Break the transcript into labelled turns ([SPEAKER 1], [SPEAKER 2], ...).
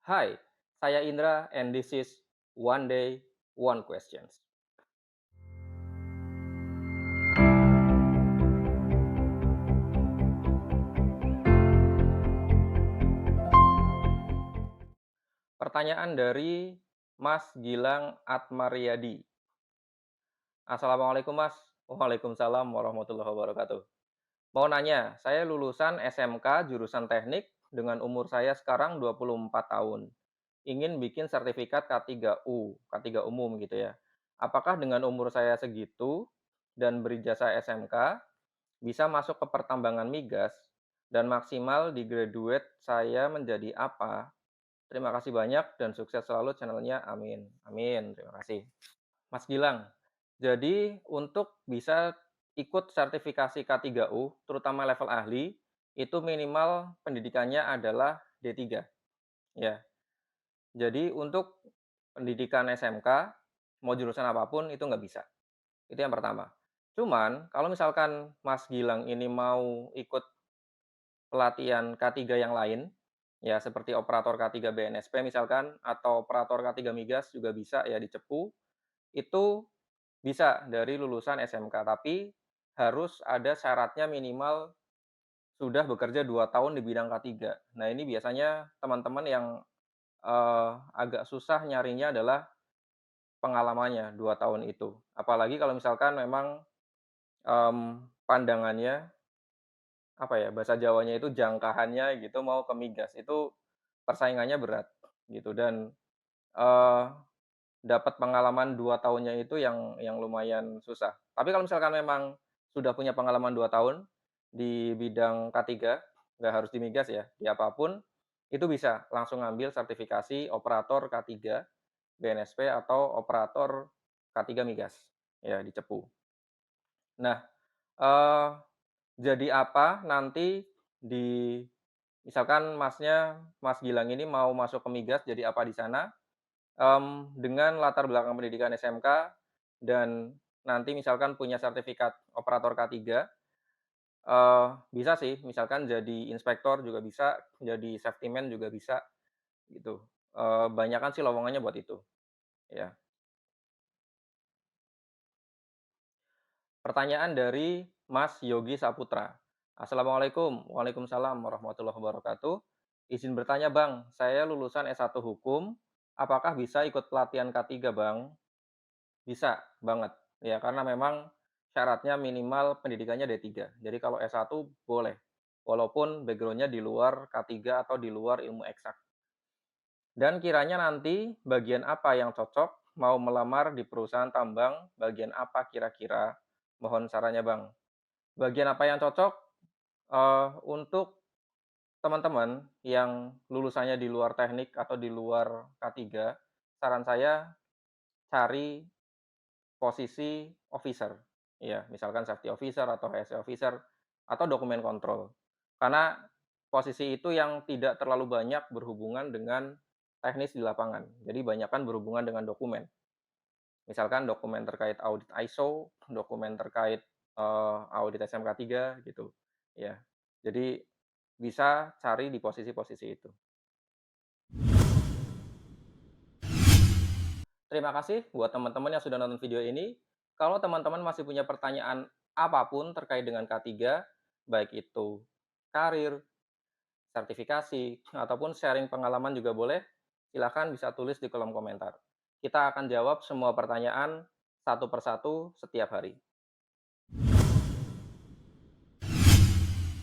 [SPEAKER 1] Hai, saya Indra and this is One Day, One Questions. Pertanyaan dari Mas Gilang Atmaryadi. Assalamualaikum Mas. Waalaikumsalam warahmatullahi wabarakatuh. Mau nanya, saya lulusan SMK jurusan teknik dengan umur saya sekarang 24 tahun. Ingin bikin sertifikat K3U, K3 umum gitu ya. Apakah dengan umur saya segitu dan berijazah SMK bisa masuk ke pertambangan migas dan maksimal di graduate saya menjadi apa? Terima kasih banyak dan sukses selalu channel-nya, amin. Amin, terima kasih. Mas Gilang, jadi untuk bisa ikut sertifikasi K3U, terutama level ahli, itu minimal pendidikannya adalah D3, ya. Jadi untuk pendidikan SMK, mau jurusan apapun itu nggak bisa, itu yang pertama. Cuman kalau misalkan Mas Gilang ini mau ikut pelatihan K3 yang lain, ya seperti operator K3 BNSP misalkan, atau operator K3 migas juga bisa ya di Cepu, itu bisa dari lulusan SMK, tapi harus ada syaratnya minimal sudah bekerja 2 tahun di bidang K3. Nah, ini biasanya teman-teman yang, agak susah nyarinya adalah pengalamannya 2 tahun itu. Apalagi kalau misalkan memang, pandangannya, apa ya, bahasa Jawanya itu jangkahannya gitu mau ke migas, itu persaingannya berat gitu dan, eee, dapat pengalaman 2 tahunnya itu yang lumayan susah. Tapi kalau misalkan memang sudah punya pengalaman 2 tahun di bidang K3, nggak harus di migas ya, di apapun, itu bisa langsung ngambil sertifikasi operator K3 BNSP atau operator K3 migas, ya di Cepu. Nah, eee, jadi apa nanti di misalkan Mas Gilang ini mau masuk ke migas jadi apa di sana, dengan latar belakang pendidikan SMK dan nanti misalkan punya sertifikat operator K3, bisa sih misalkan jadi inspektor juga bisa, jadi safety man juga bisa, gitu. Banyakan sih lowongannya buat itu, ya. Pertanyaan dari Mas Yogi Saputra. Assalamualaikum. Waalaikumsalam warahmatullahi wabarakatuh. Izin bertanya Bang, saya lulusan S1 Hukum, apakah bisa ikut pelatihan K3 Bang? Bisa banget, ya karena memang syaratnya minimal pendidikannya D3. Jadi kalau S1 boleh, walaupun background-nya di luar K3 atau di luar ilmu eksak. Dan kiranya nanti bagian apa yang cocok mau melamar di perusahaan tambang, bagian apa kira-kira? Mohon sarannya Bang. Bagian apa yang cocok, untuk teman-teman yang lulusannya di luar teknik atau di luar K3, saran saya cari posisi officer, iya, misalkan safety officer atau HSE officer atau dokumen kontrol. Karena posisi itu yang tidak terlalu banyak berhubungan dengan teknis di lapangan. Jadi banyakan berhubungan dengan dokumen. Misalkan dokumen terkait audit ISO, dokumen terkait, audit SMK 3 gitu, ya. Jadi bisa cari di posisi-posisi itu. Terima kasih buat teman-teman yang sudah nonton video ini. Kalau teman-teman masih punya pertanyaan apapun terkait dengan K3, baik itu karir, sertifikasi, ataupun sharing pengalaman juga boleh, silakan bisa tulis di kolom komentar. Kita akan jawab semua pertanyaan satu persatu setiap hari.